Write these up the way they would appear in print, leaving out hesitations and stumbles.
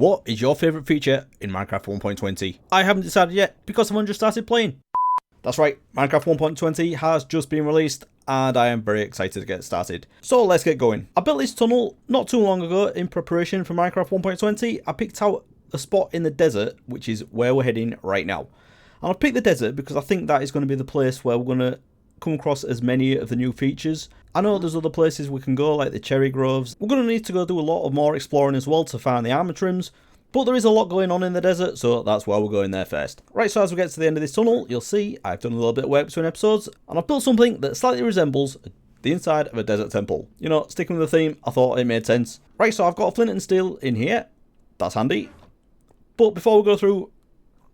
What is your favourite feature in Minecraft 1.20? I haven't decided yet because I've only just started playing. That's right, Minecraft 1.20 has just been released and I am very excited to get started. So let's get going. I built this tunnel not too long ago in preparation for Minecraft 1.20. I picked out a spot in the desert, which is where we're heading right now. And I've picked the desert because I think that is going to be the place where we're going to come across as many of the new features. I know there's other places we can go, like the cherry groves. We're going to need to go do a lot of more exploring as well to find the armor trims. But there is a lot going on in the desert, so that's why we're going there first. Right, so as we get to the end of this tunnel, you'll see I've done a little bit of work between episodes, and I've built something that slightly resembles the inside of a desert temple. You know, sticking with the theme, I thought it made sense. Right, so I've got a flint and steel in here. That's handy. But before we go through,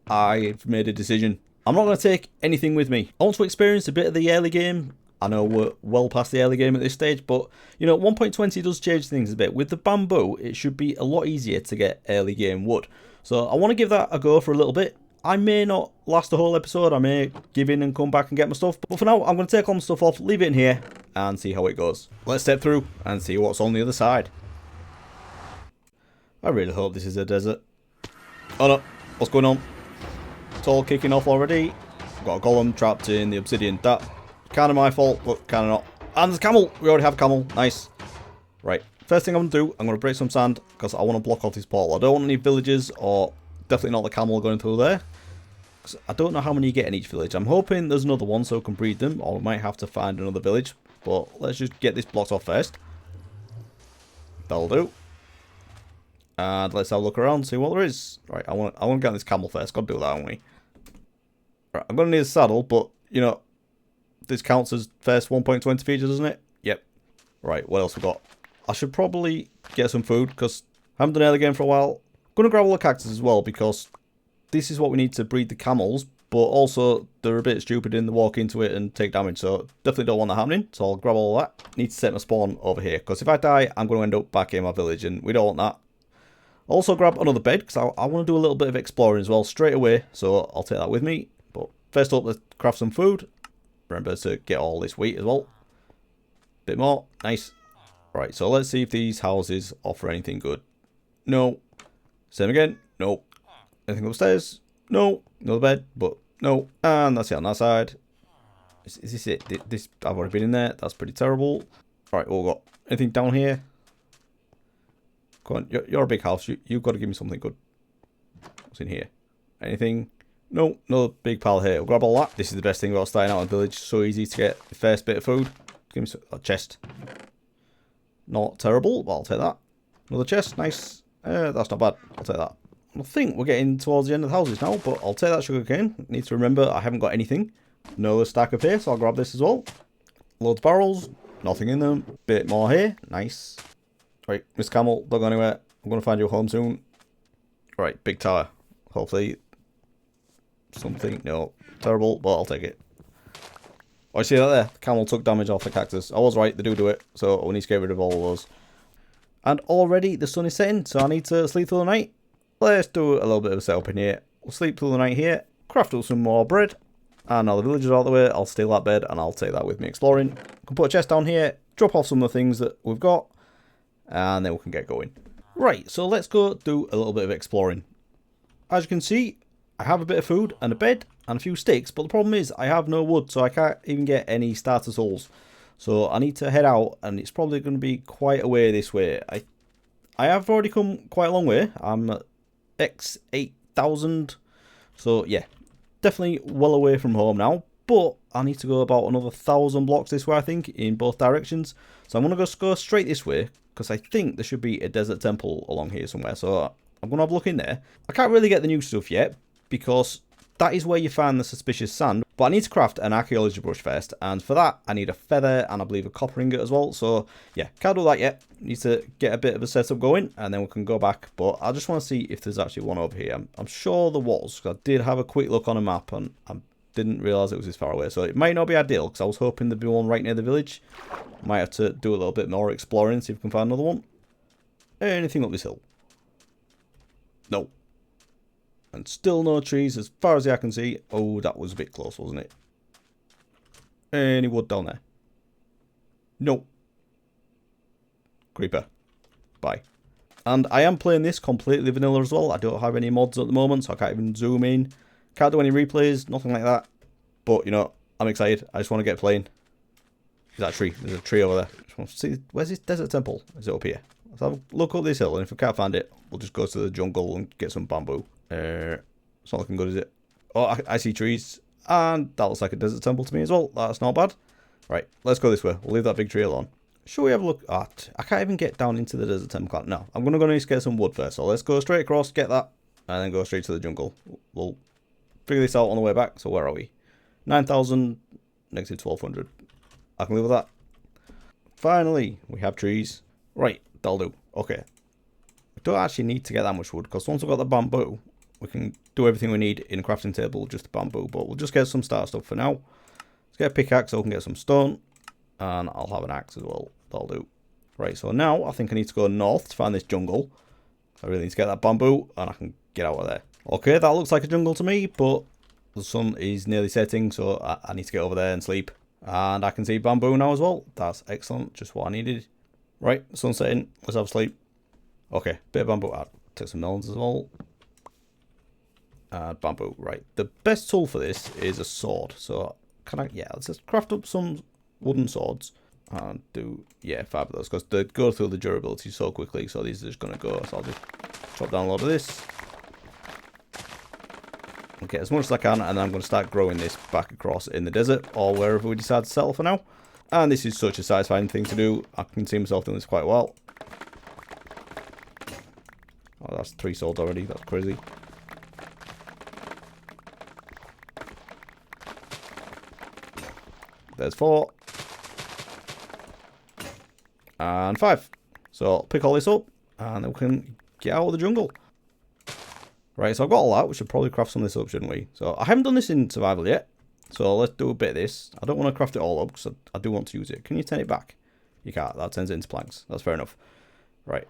I've made a decision. I'm not going to take anything with me. I want to experience a bit of the early game. I know we're well past the early game at this stage, but, you know, 1.20 does change things a bit. With the bamboo, it should be a lot easier to get early game wood. So I want to give that a go for a little bit. I may not last the whole episode. I may give in and come back and get my stuff. But for now, I'm going to take all my stuff off, leave it in here, and see how it goes. Let's step through and see what's on the other side. I really hope this is a desert. Oh no, what's going on? It's all kicking off already. I've got a golem trapped in the obsidian. That kind of my fault, but kind of not. And there's a camel. We already have a camel. Nice. Right. First thing I'm going to do, I'm going to break some sand because I want to block off this portal. I don't want any villagers, or definitely not the camel going through there. I don't know how many you get in each village. I'm hoping there's another one so we can breed them, or we might have to find another village. But let's just get this blocked off first. That'll do. And let's have a look around, see what there is. Right, I want to get on this camel first. Got to do that, haven't we? Right, I'm going to need a saddle, but, you know, this counts as first 1.20 feature, doesn't it? Yep. Right, what else we got? I should probably get some food, because I haven't done early game for a while. I'm going to grab all the cactus as well, because this is what we need to breed the camels, but also they're a bit stupid in the walk into it and take damage, so definitely don't want that happening. So I'll grab all that. Need to set my spawn over here, because if I die, I'm going to end up back in my village, and we don't want that. Also grab another bed, because I want to do a little bit of exploring as well straight away, so I'll take that with me. But first up, let's craft some food. Remember to get all this wheat as well. Bit more. Nice. Right, so let's see if these houses offer anything good. No. Same again. No. Anything upstairs? No. Another bed, but no. And that's it on that side. Is this it? This I've already been in there. That's pretty terrible. Right, what we got? Anything down here? Come on, you're a big house. You've got to give me something good. What's in here? Anything? No, another big pile here. We'll grab all that. This is the best thing about starting out in a village. So easy to get the first bit of food. Give me a chest. Not terrible, but I'll take that. Another chest, nice. That's not bad. I'll take that. I think we're getting towards the end of the houses now, but I'll take that sugar cane. Need to remember I haven't got anything. Another stack of here, so I'll grab this as well. Loads of barrels. Nothing in them. Bit more here. Nice. Right, Miss Camel, don't go anywhere. I'm going to find you a home soon. Right, big tower. Hopefully something. No, terrible, but I'll take it. Oh, you see that there? The camel took damage off the cactus. I was right, they do it. So we need to get rid of all of those. And already the sun is setting, so I need to sleep through the night. Let's do a little bit of a setup in here. We'll sleep through the night here. Craft up some more bread. And now the villagers are out of the way. I'll steal that bed and I'll take that with me exploring. I can put a chest down here. Drop off some of the things that we've got. And then we can get going. Right, so let's go do a little bit of exploring. As you can see, I have a bit of food and a bed and a few sticks, but the problem is I have no wood, so I can't even get any starter tools. So I need to head out, and it's probably going to be quite a way this way. I have already come quite a long way. I'm at X8000, so yeah, definitely well away from home now. But I need to go about another 1,000 blocks this way, I think, in both directions. So I'm going to go straight this way, because I think there should be a desert temple along here somewhere. So I'm going to have a look in there. I can't really get the new stuff yet, because that is where you find the suspicious sand. But I need to craft an archaeology brush first. And for that, I need a feather and I believe a copper ingot as well. So yeah, can't do that yet. Need to get a bit of a setup going and then we can go back. But I just want to see if there's actually one over here. I'm sure there was, because I did have a quick look on a map and I didn't realise it was this far away. So it might not be ideal, because I was hoping there'd be one right near the village. Might have to do a little bit more exploring, see if we can find another one. Anything up this hill? No. And still no trees as far as the eye can see. Oh, that was a bit close, wasn't it? Any wood down there? No. Creeper. Bye. And I am playing this completely vanilla as well. I don't have any mods at the moment, so I can't even zoom in. Can't do any replays, nothing like that. But, you know, I'm excited. I just want to get playing. There's that tree. There's a tree over there. Just want to see, where's this desert temple? Is it up here? Let's have a look up this hill, and if we can't find it, we'll just go to the jungle and get some bamboo. It's not looking good, is it? Oh, I see trees. And that looks like a desert temple to me as well. That's not bad. Right, let's go this way. We'll leave that big tree alone. Should we have a look at... I can't even get down into the desert temple. No, I'm going to go need to get some wood first. So let's go straight across, get that, and then go straight to the jungle. We'll figure this out on the way back. So where are we? 9,000, negative 1,200. I can live with that. Finally, we have trees. Right, that'll do. Okay. We don't actually need to get that much wood, because once we've got the bamboo, we can do everything we need in a crafting table, just bamboo. But we'll just get some start stuff for now. Let's get a pickaxe so we can get some stone. And I'll have an axe as well. That'll do. Right, so now I think I need to go north to find this jungle. I really need to get that bamboo, and I can get out of there. Okay, that looks like a jungle to me, but the sun is nearly setting, so I need to get over there and sleep. And I can see bamboo now as well. That's excellent, just what I needed. Right, sun's setting. Let's have a sleep. Okay, bit of bamboo. I'll take some melons as well. And bamboo, right. The best tool for this is a sword. So, can I... Yeah, let's just craft up some wooden swords. And do... Yeah, 5 of those. Because they go through the durability so quickly. So these are just going to go. So I'll just chop down a load of this. Okay, as much as I can. And then I'm going to start growing this back across in the desert. Or wherever we decide to settle for now. And this is such a satisfying thing to do. I can see myself doing this quite well. Oh, that's 3 swords already. That's crazy. There's 4. And 5. So I'll pick all this up. And then we can get out of the jungle. Right, so I've got all that. We should probably craft some of this up, shouldn't we? So I haven't done this in survival yet. So let's do a bit of this. I don't want to craft it all up because I do want to use it. Can you turn it back? You can't. That turns it into planks. That's fair enough. Right.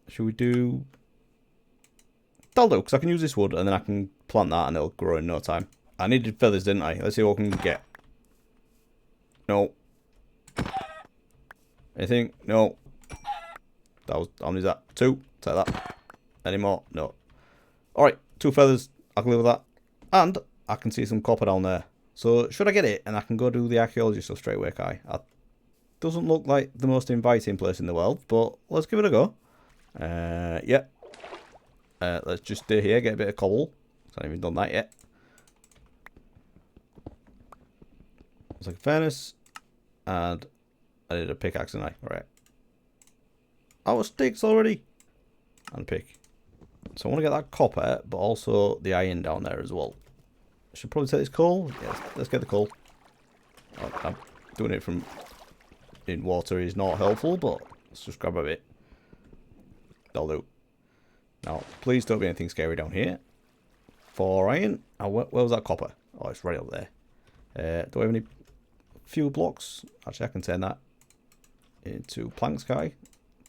Should we do... That'll do, because I can use this wood and then I can plant that and it'll grow in no time. I needed feathers, didn't I? Let's see what we can get. No. Anything? No. That was... How many is that? 2? Take that. Any more? No. Alright. 2 feathers. I can live with that. And... I can see some copper down there. So, should I get it? And I can go do the archaeology stuff straight away, Kai. Doesn't look like the most inviting place in the world, but let's give it a go. Yeah. Let's just stay here, get a bit of cobble. I haven't even done that yet. It's like a furnace. And I did a pickaxe, didn't I? Right. Oh, sticks already. And a pick. So I want to get that copper, but also the iron down there as well. Should probably take this coal. Yes, let's get the coal. Oh, I'm doing it from in water is not helpful, but let's just grab a bit. That'll do. Now, please don't be anything scary down here. 4 iron. Oh, where was that copper? Oh, it's right up there. Do I have any fuel blocks? Actually, I can turn that into planks, Kai.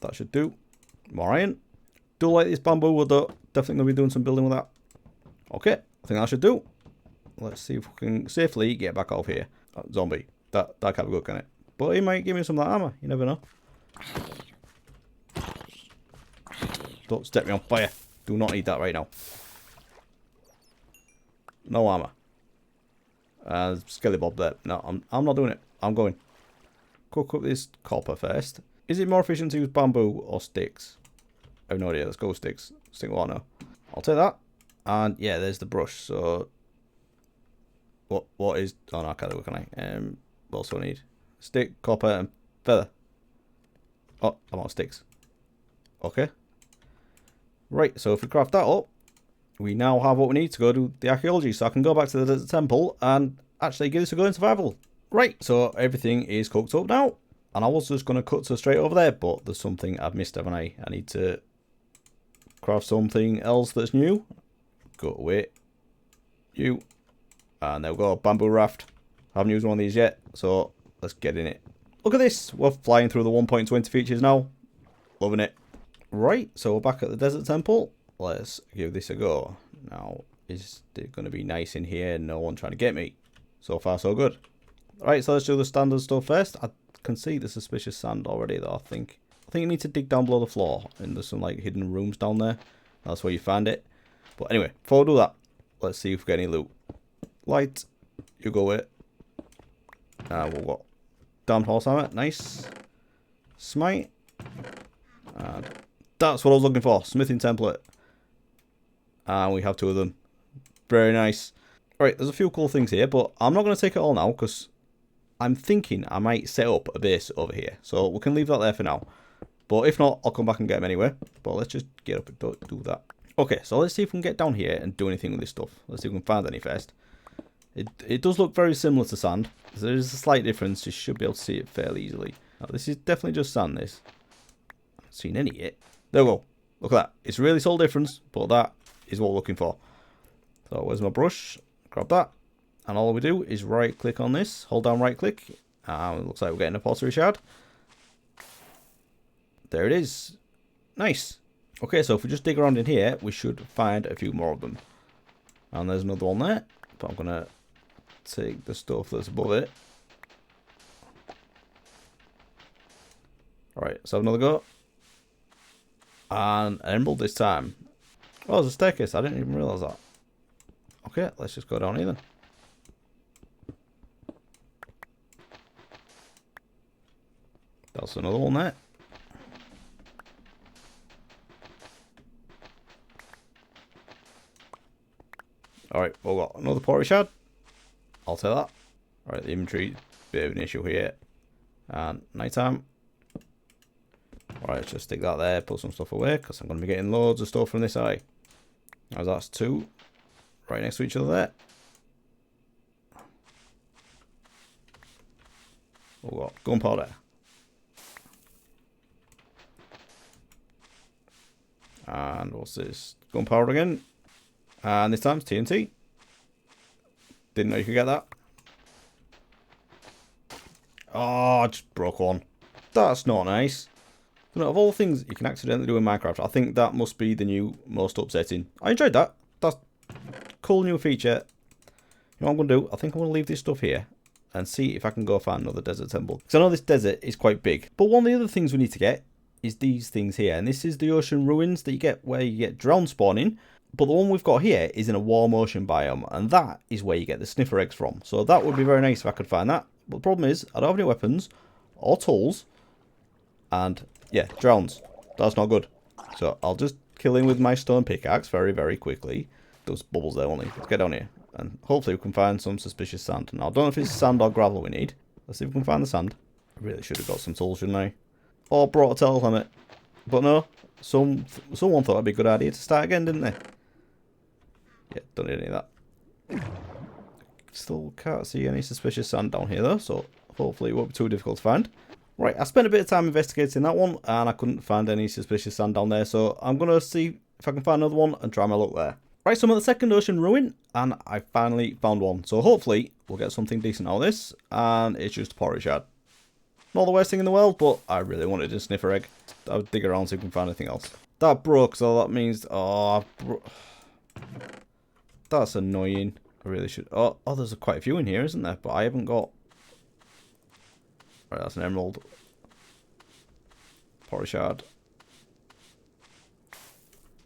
That should do. More iron. Do like this bamboo wood, though. Definitely going to be doing some building with that. Okay, I think that should do. Let's see if we can safely get back off here. Oh, zombie. That can't be good, can it? But he might give me some of that armor. You never know. Don't set me on fire. Do not need that right now. No armor. Skelly Bob there. No, I'm not doing it. I'm going. Cook up this copper first. Is it more efficient to use bamboo or sticks? I have no idea. Let's go with sticks. Stick water. I'll take that. And yeah, there's the brush. So what is... Oh no, I can't do it, can I? Also need stick, copper, and feather. Oh, I'm out of sticks. Okay. Right, so if we craft that up, we now have what we need to go do the archaeology. So I can go back to the desert temple and actually give this a go in survival. Right, so everything is cooked up now. And I was just going to cut to straight over there, but there's something I've missed, haven't I? I need to craft something else that's new. Go away. You. And there we go, bamboo raft. Haven't used one of these yet, so let's get in it. Look at this. We're flying through the 1.20 features now. Loving it. Right, so we're back at the desert temple. Let's give this a go. Now, is it going to be nice in here? No one trying to get me. So far, so good. Right, so let's do the standard stuff first. I can see the suspicious sand already, though, I think. I think you need to dig down below the floor, and there's some like hidden rooms down there. That's where you find it. But anyway, before we do that, let's see if we get any loot. Light, you go with it. We've got damned horse armor, nice. Smite. That's what I was looking for, smithing template. And we have 2 of them. Very nice. Right, there's a few cool things here, but I'm not going to take it all now, because I'm thinking I might set up a base over here. So we can leave that there for now. But if not, I'll come back and get them anyway. But let's just get up and do that. Okay, so let's see if we can get down here and do anything with this stuff. Let's see if we can find any first. It does look very similar to sand. There is a slight difference. You should be able to see it fairly easily. Now, this is definitely just sand, this. I haven't seen any yet. There we go. Look at that. It's really subtle difference, but that is what we're looking for. So where's my brush? Grab that. And all we do is right click on this. Hold down right click. And it looks like we're getting a pottery shard. There it is. Nice. Okay, so if we just dig around in here, we should find a few more of them. And there's another one there. But I'm going to take the stuff that's above it. Alright, let's have another go. And an emerald this time. Oh, there's a staircase. I didn't even realise that. Okay, let's just go down here then. That's another one there. Alright, we've got another pottery shard. I'll take that. Alright, the inventory, bit of an issue here. And nighttime. Alright, let's just stick that there, put some stuff away, because I'm going to be getting loads of stuff from this eye. Now that's 2. Right next to each other there. We've got gunpowder. And what's this? Gunpowder again. And this time it's TNT. Didn't know you could get that. Oh, I just broke one. That's not nice. You know, of all the things you can accidentally do in Minecraft, I think that must be the new most upsetting. I enjoyed that. That's a cool new feature. You know what I'm going to do? I think I'm going to leave this stuff here and see if I can go find another desert temple. Because I know this desert is quite big. But one of the other things we need to get is these things here. And this is the ocean ruins that you get where you get drowned spawning. But the one we've got here is in a warm ocean biome. And that is where you get the sniffer eggs from. So that would be very nice if I could find that. But the problem is, I don't have any weapons or tools. And yeah, drowns. That's not good. So I'll just kill him with my stone pickaxe very, very quickly. Those bubbles there only. Let's get down here. And hopefully we can find some suspicious sand. Now, I don't know if it's sand or gravel we need. Let's see if we can find the sand. I really should have got some tools, shouldn't I? Or brought a turtle helmet. But no. Someone thought it'd be a good idea to start again, didn't they? Yeah, don't need any of that. Still can't see any suspicious sand down here, though. So hopefully it won't be too difficult to find. Right, I spent a bit of time investigating that one, and I couldn't find any suspicious sand down there, so I'm going to see if I can find another one and try my luck there. Right, so I'm at the second ocean ruin, and I finally found one. So hopefully, we'll get something decent out of this, and it's just a porridge shard. Not the worst thing in the world, but I really wanted a sniffer egg. I'll dig around see if we can find anything else. That broke, so that means... Oh, that's annoying. I really should... Oh, there's quite a few in here, isn't there? But I haven't got... Right, that's an emerald. Porridge shard.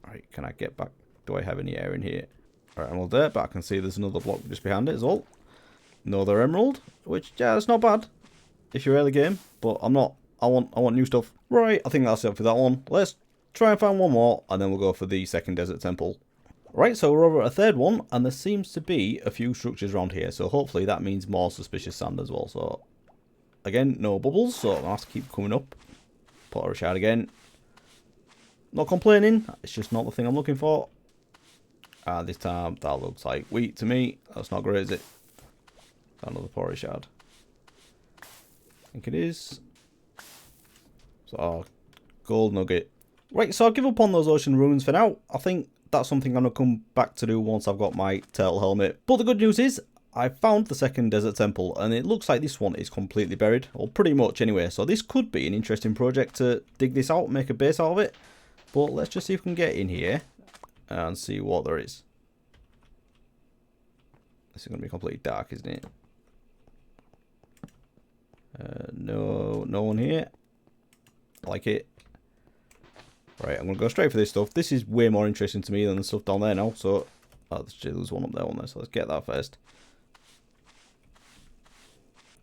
Right, can I get back? Do I have any air in here? Right, emerald there, but I can see there's another block just behind it as well. Another emerald, which, yeah, it's not bad. If you're early game, but I'm not. I want new stuff. Right, I think that's it for that one. Let's try and find one more, and then we'll go for the second desert temple. Right, so we're over at a third one, and there seems to be a few structures around here, so hopefully that means more suspicious sand as well. So, again, no bubbles, so I'll have to keep coming up. Pottery shard again. Not complaining, it's just not the thing I'm looking for. And this time, that looks like wheat to me. That's not great, is it? Another pottery shard. I think it is. So, gold nugget. Right, so I'll give up on those ocean ruins for now. I think that's something I'm going to come back to do once I've got my turtle helmet. But the good news is, I found the second desert temple, and it looks like this one is completely buried. Or pretty much anyway. So this could be an interesting project to dig this out, make a base out of it. But let's just see if we can get in here and see what there is. This is going to be completely dark, isn't it? No one here. I like it. Right, I'm going to go straight for this stuff. This is way more interesting to me than the stuff down there now. So, oh, there's one up there, one there. So let's get that first.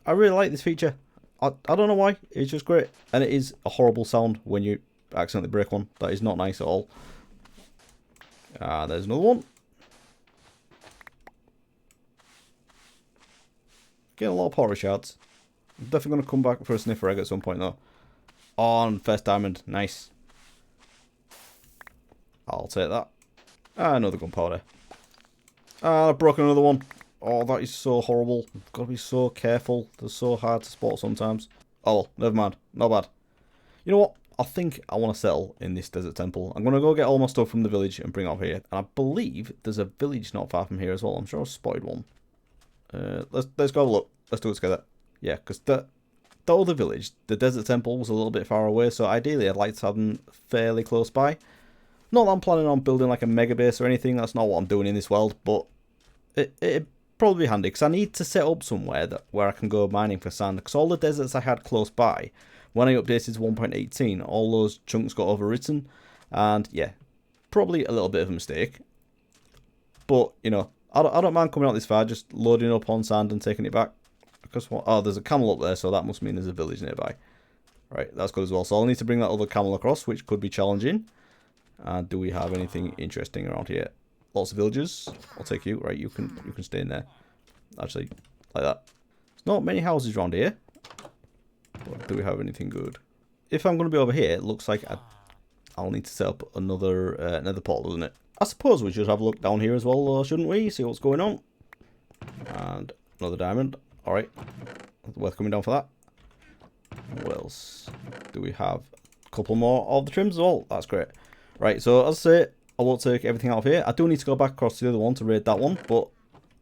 I really like this feature. I don't know why. It's just great. And it is a horrible sound when you accidentally break one. That is not nice at all. There's another one. Getting a lot of power shards. I'm definitely going to come back for a sniffer egg at some point though. On first diamond. Nice. I'll take that. Another gunpowder. I've broken another one. Oh, that is so horrible. I've got to be so careful. They're so hard to spot sometimes. Oh, well, never mind. Not bad. You know what? I think I want to settle in this desert temple. I'm going to go get all my stuff from the village and bring it up here. And I believe there's a village not far from here as well. I'm sure I spotted one. Let's go have a look. Let's do it together. Yeah, because the other village, the desert temple, was a little bit far away. So ideally, I'd like to have them fairly close by. Not that I'm planning on building like a mega base or anything. That's not what I'm doing in this world. But it'd probably be handy because I need to set up somewhere where I can go mining for sand. Because all the deserts I had close by, when I updated to 1.18, all those chunks got overwritten. And yeah, probably a little bit of a mistake. But, you know, I don't mind coming out this far, just loading up on sand and taking it back. Because oh, there's a camel up there, so that must mean there's a village nearby. Right, that's good as well. So I'll need to bring that other camel across, which could be challenging. Do we have anything interesting around here? Lots of villagers. I'll take you. Right, you can stay in there. Actually, like that. There's not many houses around here. But do we have anything good? If I'm going to be over here, it looks like I'll need to set up another portal, doesn't it? I suppose we should have a look down here as well, though, shouldn't we? See what's going on. And another diamond. Alright. Worth coming down for that. What else do we have? A couple more of the trims as well. That's great. Right, so as I say, I won't take everything out of here. I do need to go back across to the other one to raid that one, but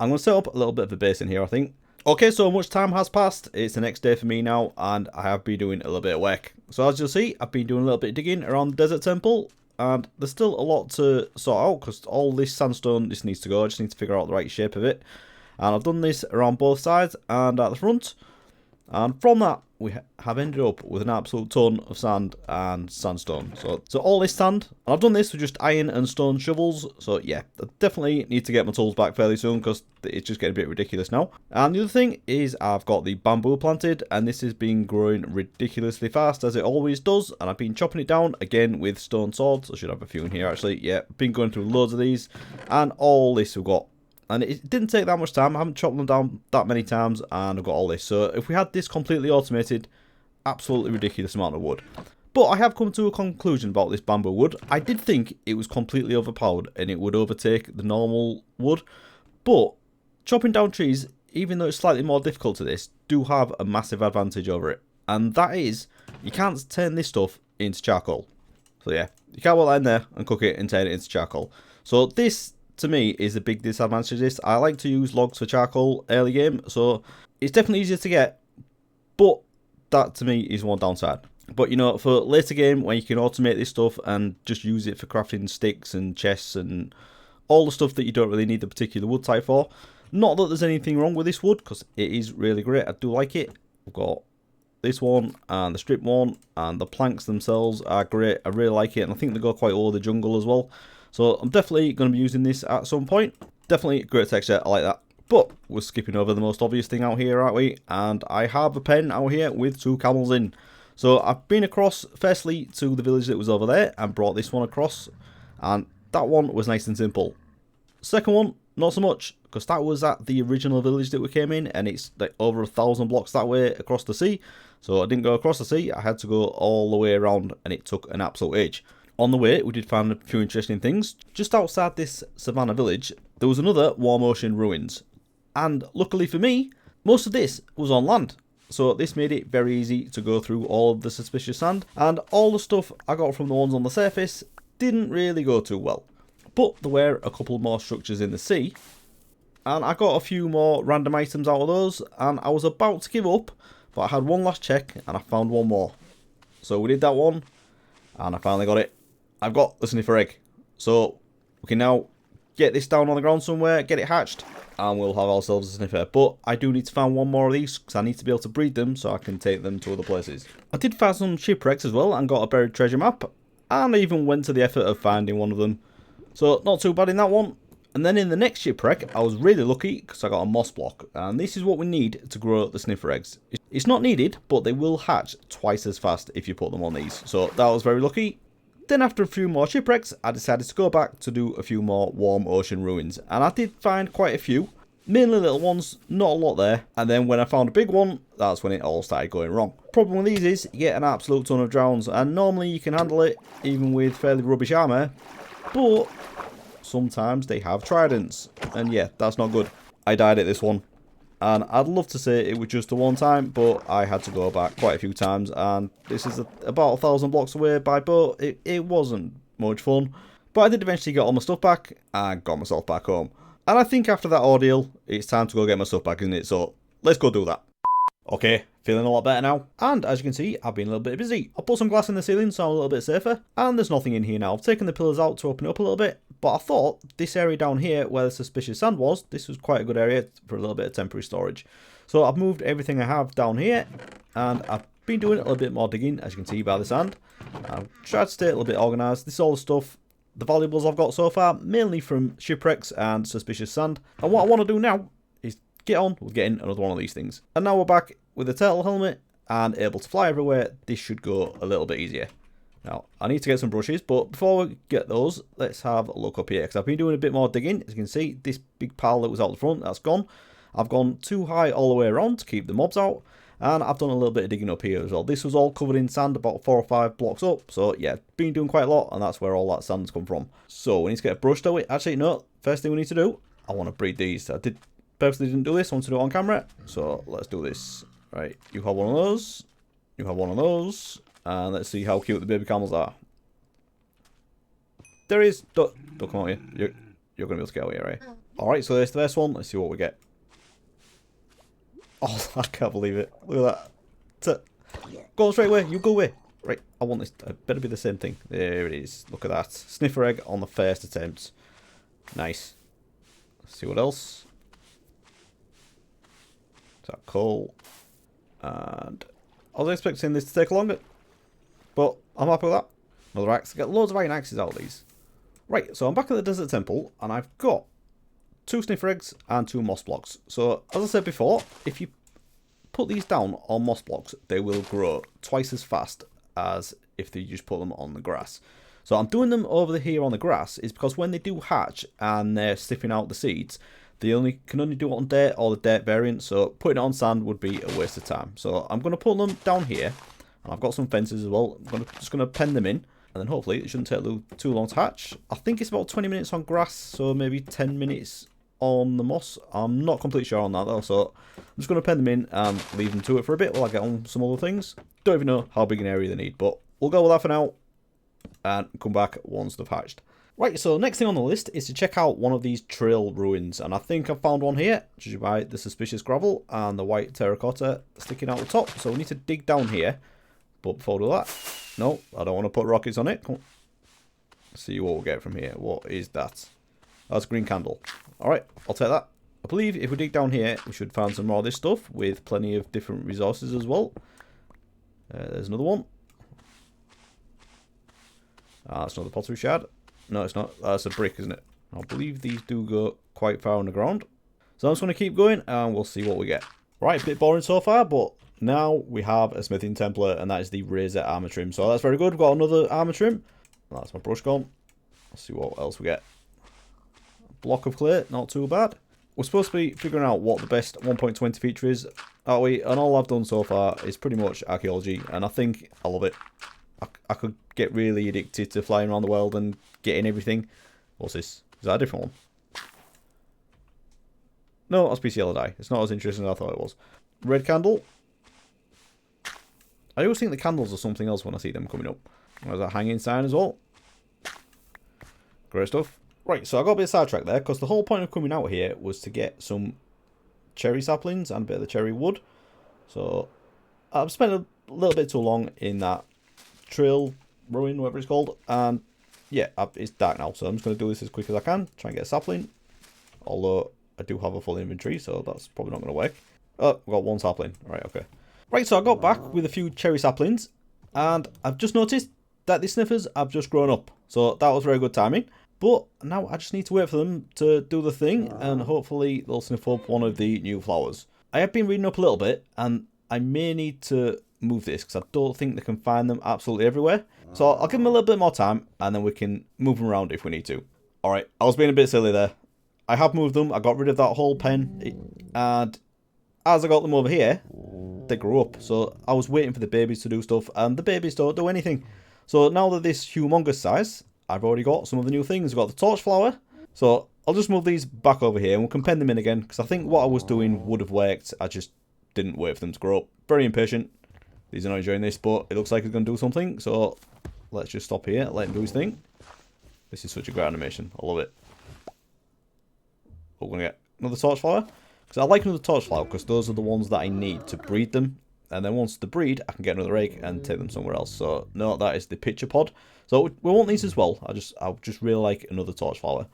I'm going to set up a little bit of a base in here, I think. Okay, so much time has passed. It's the next day for me now, and I have been doing a little bit of work. So as you'll see, I've been doing a little bit of digging around the desert temple, and there's still a lot to sort out, because all this sandstone, this needs to go. I just need to figure out the right shape of it. And I've done this around both sides and at the front. And from that, we have ended up with an absolute ton of sand and sandstone. So all this sand, and I've done this with just iron and stone shovels. So yeah, I definitely need to get my tools back fairly soon because it's just getting a bit ridiculous now. And the other thing is I've got the bamboo planted, and this has been growing ridiculously fast as it always does. And I've been chopping it down again with stone swords. I should have a few in here actually. Yeah, been going through loads of these, and all this we've got. And it didn't take that much time. I haven't chopped them down that many times, and I've got all this. So if we had this completely automated, absolutely ridiculous amount of wood. But I have come to a conclusion about this bamboo wood. I did think it was completely overpowered and it would overtake the normal wood. But chopping down trees, even though it's slightly more difficult to this, do have a massive advantage over it. And that is, you can't turn this stuff into charcoal. So yeah, you can't put that in there and cook it and turn it into charcoal. So this, to me, is a big disadvantage of this. I like to use logs for charcoal early game, so it's definitely easier to get, but that to me is one downside. But you know, for later game when you can automate this stuff and just use it for crafting sticks and chests and all the stuff that you don't really need the particular wood type for. Not that there's anything wrong with this wood, because it is really great. I do like it. I've got this one and the strip one, and the planks themselves are great. I really like it, and I think they go quite over the jungle as well. So I'm definitely going to be using this at some point. Definitely great texture, I like that. But we're skipping over the most obvious thing out here, aren't we? And I have a pen out here with 2 camels in. So I've been across, firstly, to the village that was over there and brought this one across. And that one was nice and simple. Second one, not so much, because that was at the original village that we came in, and it's like over 1,000 blocks that way across the sea. So I didn't go across the sea, I had to go all the way around, and it took an absolute age. On the way, we did find a few interesting things. Just outside this savannah village, there was another Warm Ocean ruins. And luckily for me, most of this was on land. So this made it very easy to go through all of the suspicious sand. And all the stuff I got from the ones on the surface didn't really go too well. But there were a couple more structures in the sea. And I got a few more random items out of those. And I was about to give up, but I had one last check and I found one more. So we did that one, and I finally got it. I've got the sniffer egg, so we can now get this down on the ground somewhere, get it hatched, and we'll have ourselves a sniffer. But I do need to find one more of these, because I need to be able to breed them so I can take them to other places. I did find some shipwrecks as well and got a buried treasure map. and I even went to the effort of finding one of them. So not too bad in that one. And then in the next shipwreck, I was really lucky because I got a moss block. And this is what we need to grow the sniffer eggs. It's not needed, but they will hatch twice as fast if you put them on these. So that was very lucky. Then after a few more shipwrecks, I decided to go back to do a few more warm ocean ruins. And I did find quite a few. Mainly little ones, not a lot there. And then when I found a big one, that's when it all started going wrong. Problem with these is, you get an absolute ton of drowns. And normally you can handle it, even with fairly rubbish armour. But sometimes they have tridents. And yeah, that's not good. I died at this one. And I'd love to say it was just a one time, but I had to go back quite a few times. And this is about 1,000 blocks away by boat. It wasn't much fun. But I did eventually get all my stuff back and got myself back home. And I think after that ordeal, it's time to go get my stuff back, isn't it? So let's go do that. Okay, feeling a lot better now. And as you can see, I've been a little bit busy. I put some glass in the ceiling so I'm a little bit safer. And there's nothing in here now. I've taken the pillars out to open it up a little bit. But I thought this area down here where the suspicious sand was, this was quite a good area for a little bit of temporary storage. So I've moved everything I have down here. And I've been doing a little bit more digging, as you can see by the sand. I've tried to stay a little bit organised. This is all the stuff, the valuables I've got so far, mainly from shipwrecks and suspicious sand. And what I want to do now is get on with getting another one of these things. And now we're back with a turtle helmet and able to fly everywhere. This should go a little bit easier. Now, I need to get some brushes, but before we get those, let's have a look up here. Because I've been doing a bit more digging. As you can see, this big pile that was out the front, that's gone. I've gone too high all the way around to keep the mobs out. And I've done a little bit of digging up here as well. This was all covered in sand about 4 or 5 blocks up. So yeah, been doing quite a lot, and that's where all that sand's come from. So we need to get a brush to it. Actually, no, first thing we need to do, I want to breed these. I purposely didn't do this. I want to do it on camera. So let's do this. Right, you have one of those. You have one of those. And let's see how cute the baby camels are. There is. Don't come out here. You're going to be able to get out here, right? Alright, so there's the first one. Let's see what we get. Oh, I can't believe it. Look at that. Go on straight away. You go away. Right, I want this. It better be the same thing. There it is. Look at that. Sniffer egg on the first attempt. Nice. Let's see what else. Is that coal? And I was expecting this to take longer, but I'm happy with that. Another axe. Get loads of iron axes out of these. Right, so I'm back at the desert temple, and I've got 2 sniffer eggs and 2 moss blocks. So as I said before, if you put these down on moss blocks, they will grow twice as fast as if you just put them on the grass. So I'm doing them over here on the grass is because when they do hatch and they're sniffing out the seeds, they can only do it on dirt or the dirt variant. So putting it on sand would be a waste of time. So I'm going to put them down here, and I've got some fences as well. I'm just going to pen them in, and then hopefully it shouldn't take too long to hatch. I think it's about 20 minutes on grass, so maybe 10 minutes on the moss. I'm not completely sure on that though, so I'm just going to pen them in and leave them to it for a bit while I get on some other things. Don't even know how big an area they need, but we'll go with that for now and come back once they've hatched. Right, so next thing on the list is to check out one of these trail ruins, and I think I've found one here, judging by the suspicious gravel and the white terracotta sticking out the top. So we need to dig down here, but before we do that, no, I don't want to put rockets on it. Come on. Let's see what we'll get from here. What is that? That's a green candle. Alright, I'll take that. I believe if we dig down here, we should find some more of this stuff with plenty of different resources as well. There's another one. That's another pottery shard. No, it's not. That's a brick, isn't it? I believe these do go quite far underground. So I'm just going to keep going and we'll see what we get. Right, a bit boring so far, but now we have a smithing template, and that is the razor armor trim. So that's very good. We've got another armor trim. That's my brush gone. Let's see what else we get. Block of clay, not too bad. We're supposed to be figuring out what the best 1.20 feature is, aren't we? And all I've done so far is pretty much archaeology, and I think I love it. I could get really addicted to flying around the world and getting everything. What's this? Is that a different one? No, that's PC die. It's not as interesting as I thought it was. Red candle. I always think the candles are something else when I see them coming up. There's that hanging sign as well. Great stuff. Right, so I got a bit sidetracked there, because the whole point of coming out here was to get some cherry saplings and a bit of the cherry wood. So I've spent a little bit too long in that trail ruin, whatever it's called, and yeah, it's dark now, so I'm just going to do this as quick as I can, try and get a sapling, although I do have a full inventory, so that's probably not going to work. Oh, we've got 1 sapling. Right, okay. Right, so I got back with a few cherry saplings, and I've just noticed that the Sniffers have just grown up. So that was very good timing. But now I just need to wait for them to do the thing, and hopefully they'll sniff up one of the new flowers. I have been reading up a little bit, and I may need to move this because I don't think they can find them absolutely everywhere. So I'll give them a little bit more time, and then we can move them around if we need to. Alright, I was being a bit silly there. I have moved them, I got rid of that whole pen, and as I got them over here, they grew up. So I was waiting for the babies to do stuff, and the babies don't do anything. So now that this humongous size, I've already got some of the new things. I've got the torch flower. So I'll just move these back over here and we can pen them in again, because I think what I was doing would have worked. I just didn't wait for them to grow up. Very impatient. These are not enjoying this, but it looks like it's going to do something. So let's just stop here, let him do his thing. This is such a great animation. I love it. We're going to get another torch flower. Because I like another torch flower because those are the ones that I need to breed them. And then once they breed, I can get another egg and take them somewhere else. So no, that is the pitcher pod. So we want these as well. I just really like another torch flower.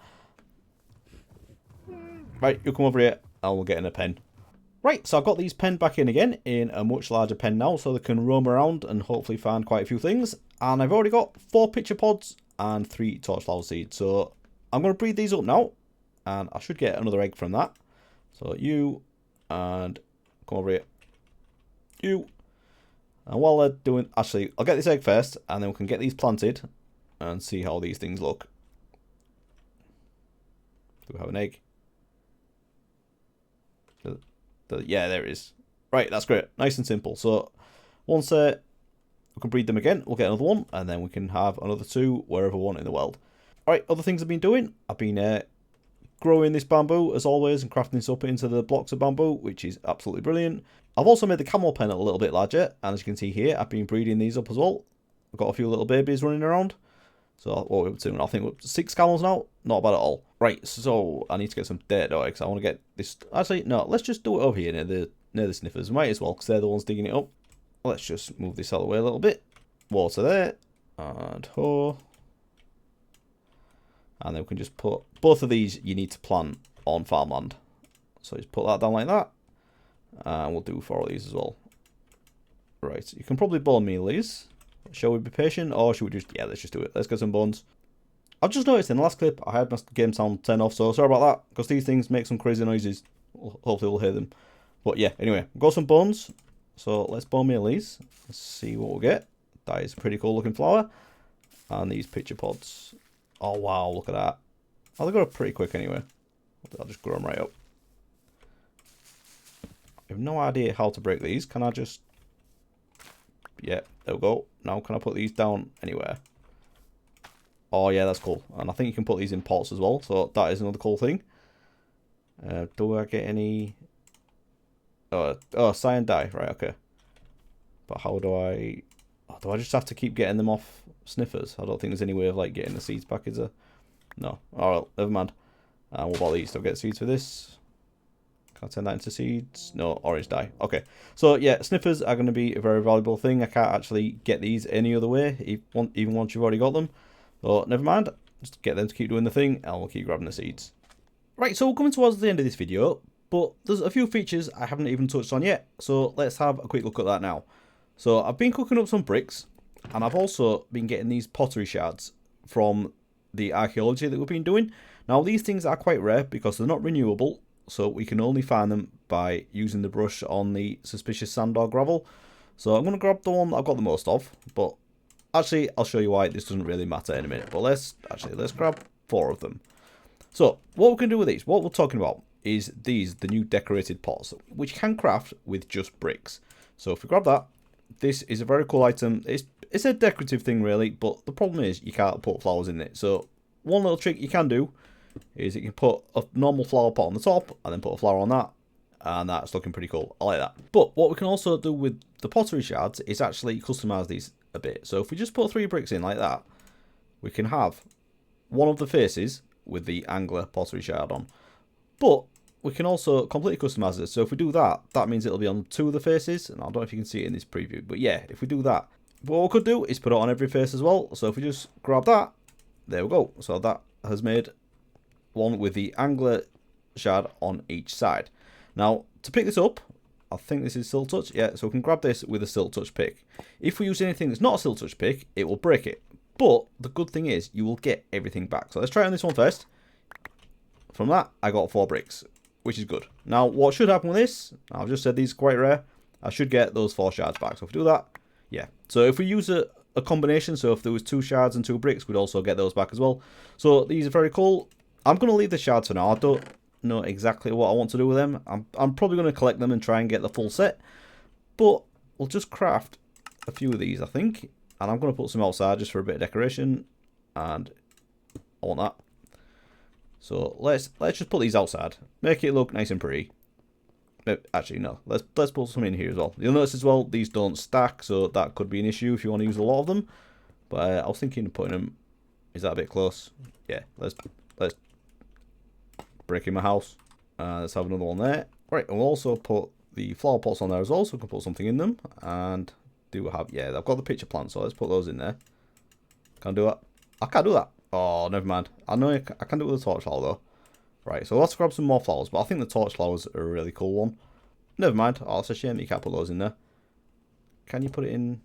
Right, you come over here and we'll get in a pen. Right, so I've got these penned back in again in a much larger pen now, so they can roam around and hopefully find quite a few things. And I've already got 4 pitcher pods and 3 torch flower seeds. So I'm going to breed these up now, and I should get another egg from that. So you, and come over here. You. And while they're doing, actually, I'll get this egg first, and then we can get these planted and see how these things look. Do we have an egg? Yeah, there it is. Right, that's great. Nice and simple. So once we can breed them again, we'll get another one, and then we can have another 2 wherever we want in the world. Alright, other things I've been doing. I've been growing this bamboo, as always, and crafting this up into the blocks of bamboo, which is absolutely brilliant. I've also made the camel pen a little bit larger, and as you can see here, I've been breeding these up as well. I've got a few little babies running around. So what we're up to, I think we're up to 6 camels now. Not bad at all. Right, so I need to get some dirt, don't I? Because I want to get this. Actually, no, let's just do it over here near the Sniffers. Might as well, because they're the ones digging it up. Let's just move this out of the way a little bit. Water there. And hoe. And then we can just put both of these you need to plant on farmland. So just put that down like that. And we'll do 4 of these as well. Right, you can probably bone meal these. Shall we be patient, or should we just... Yeah, let's just do it. Let's get some bones. I've just noticed in the last clip, I had my game sound turned off, so sorry about that, because these things make some crazy noises. Hopefully we'll hear them. But yeah, anyway, we've got some bones. So let's bone meal these. Let's see what we'll get. That is a pretty cool looking flower. And these pitcher pods. Oh wow, look at that. Oh, they got up pretty quick anyway. I'll just grow them right up. I have no idea how to break these. Can I just... Yeah, there we go. Now can I put these down anywhere? Oh yeah, that's cool. And I think you can put these in pots as well. So that is another cool thing. Do I get any... Oh, cyan dye. Right, okay. But how do I... Oh, do I just have to keep getting them off Sniffers? I don't think there's any way of like getting the seeds back, is there? No. Alright, never mind. And what about these? Do I get seeds for this? Can I turn that into seeds? No, orange dye. Okay. So yeah, Sniffers are going to be a very valuable thing. I can't actually get these any other way, even once you've already got them. So never mind. Just get them to keep doing the thing, and we'll keep grabbing the seeds. Right, so we're coming towards the end of this video, but there's a few features I haven't even touched on yet. So let's have a quick look at that now. So I've been cooking up some bricks, and I've also been getting these pottery shards from the archaeology that we've been doing. Now these things are quite rare because they're not renewable, so we can only find them by using the brush on the suspicious sand or gravel. So I'm going to grab the one that I've got the most of, but actually I'll show you why this doesn't really matter in a minute. But let's grab 4 of them. So what we can do with these, what we're talking about is these, the new decorated pots, which can craft with just bricks. So if we grab that, this is a very cool item. It's a decorative thing really, but the problem is you can't put flowers in it. So one little trick you can do is you can put a normal flower pot on the top and then put a flower on that, and that's looking pretty cool. I like that. But what we can also do with the pottery shards is actually customize these a bit. So if we just put 3 bricks in like that, we can have one of the faces with the angler pottery shard on. But we can also completely customize it. So if we do that, that means it'll be on 2 of the faces. And I don't know if you can see it in this preview, but yeah, if we do that, what we could do is put it on every face as well. So if we just grab that, there we go. So that has made one with the angler shard on each side. Now, to pick this up, I think this is Silk Touch. Yeah, so we can grab this with a Silk Touch pick. If we use anything that's not a Silk Touch pick, it will break it. But the good thing is you will get everything back. So let's try on this one first. From that, I got 4 bricks, which is good. Now, what should happen with this, I've just said these are quite rare. I should get those 4 shards back. So if we do that, yeah. So if we use a combination, so if there was 2 shards and 2 bricks, we'd also get those back as well. So these are very cool. I'm going to leave the shards for now. I don't know exactly what I want to do with them. I'm probably going to collect them and try and get the full set. But we'll just craft a few of these, I think. And I'm going to put some outside just for a bit of decoration. And I want that. So let's just put these outside. Make it look nice and pretty. Actually, no. Let's put some in here as well. You'll notice as well, these don't stack, so that could be an issue if you want to use a lot of them. But I was thinking of putting them... Is that a bit close? Yeah, let's break in my house. Let's have another one there. Right, and we'll also put the flower pots on there as well, so we can put something in them. And do have... Yeah, I've got the pitcher plants, so let's put those in there. Can I do that? I can't do that. Oh, never mind. I know I can do it with a torch flower, though. Right, so let's grab some more flowers, but I think the torch flowers are a really cool one. Never mind. Oh, it's a shame that you can't put those in there. Can you put it in?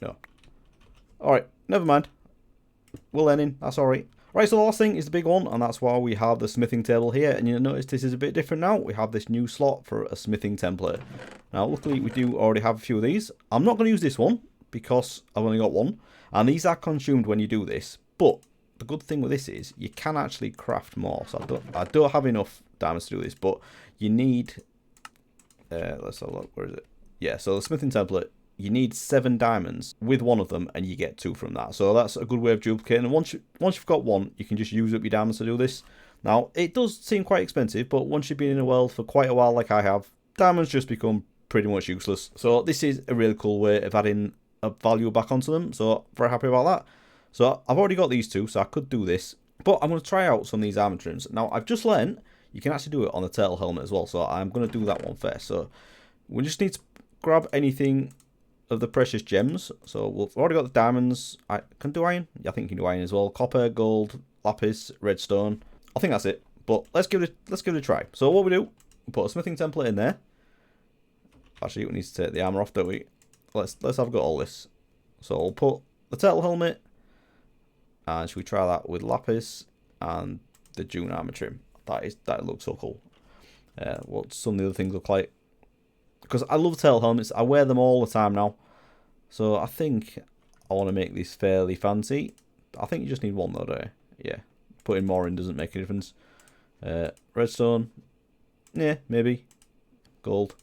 No. Alright, never mind. We'll end in. That's alright. Right, so the last thing is the big one, and that's why we have the smithing table here. And you'll notice this is a bit different now. We have this new slot for a smithing template. Now, luckily, we do already have a few of these. I'm not going to use this one, because I've only got one. And these are consumed when you do this. But the good thing with this is you can actually craft more. So I don't have enough diamonds to do this, but you need... let's have a look. Where is it? Yeah, so the smithing template, you need 7 diamonds with one of them, and you get 2 from that. So that's a good way of duplicating. And once you've got one, you can just use up your diamonds to do this. Now, it does seem quite expensive, but once you've been in the world for quite a while, like I have, diamonds just become pretty much useless. So this is a really cool way of adding a value back onto them. So very happy about that. So I've already got these 2, so I could do this. But I'm going to try out some of these armor trims. Now, I've just learned you can actually do it on the turtle helmet as well. So I'm going to do that one first. So we just need to grab anything of the precious gems. So we've already got the diamonds. I can do iron. Yeah, I think you can do iron as well. Copper, gold, lapis, redstone. I think that's it. But let's give it a try. So what we do, we put a smithing template in there. Actually, we need to take the armor off, don't we? Let's have got all this. So we'll put the turtle helmet. And should we try that with lapis and the June armor trim? That looks so cool. What some of the other things look like? Because I love turtle helmets. I wear them all the time now. So I think I want to make this fairly fancy. I think you just need one though, don't you? Yeah. Putting more in doesn't make a difference. Redstone. Yeah, maybe. Gold.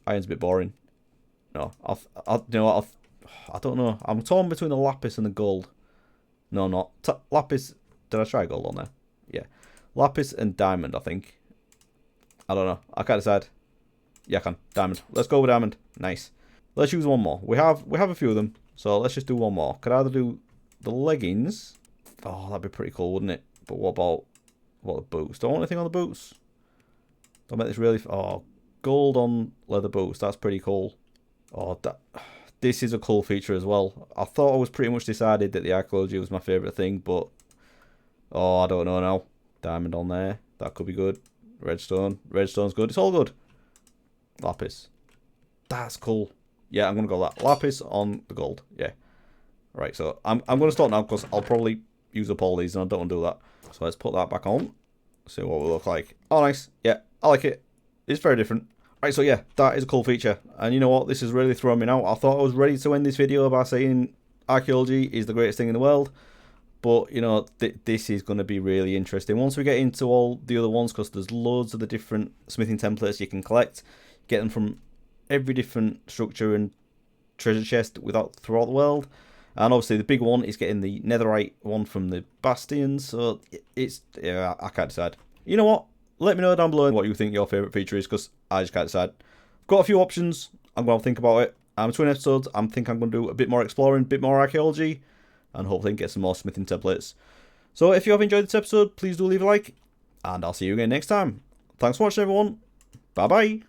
Iron's a bit boring. No, you know what? I don't know. I'm torn between the lapis and the gold. No, not. Lapis. Did I try gold on there? Yeah. Lapis and diamond, I think. I don't know. I can't decide. Yeah, I can. Diamond. Let's go with diamond. Nice. Let's use one more. We have a few of them. So let's just do one more. Could I either do the leggings? Oh, that'd be pretty cool, wouldn't it? But what about the boots? Don't want anything on the boots. Don't make this really... Oh, gold on leather boots. That's pretty cool. Oh, this is a cool feature as well. I thought I was pretty much decided that the archaeology was my favourite thing, but... Oh, I don't know now. Diamond on there. That could be good. Redstone. Redstone's good. It's all good. Lapis. That's cool. Yeah, I'm going to go that. Lapis on the gold. Yeah. Right, so I'm going to stop now because I'll probably use up all these and I don't want to do that. So let's put that back on. See what we look like. Oh, nice. Yeah, I like it. It's very different. Right, so yeah, that is a cool feature. And you know what? This has really thrown me now. I thought I was ready to end this video by saying archaeology is the greatest thing in the world. But, you know, this is going to be really interesting. Once we get into all the other ones, because there's loads of the different smithing templates you can collect. Get them from every different structure and treasure chest throughout the world. And obviously the big one is getting the netherite one from the bastions. So it's... Yeah, I can't decide. You know what? Let me know down below what you think your favourite feature is, because I just can't decide. I've got a few options. I'm going to think about it. Between episodes, I think I'm going to do a bit more exploring, a bit more archaeology, and hopefully get some more smithing templates. So if you have enjoyed this episode, please do leave a like, and I'll see you again next time. Thanks for watching, everyone. Bye-bye.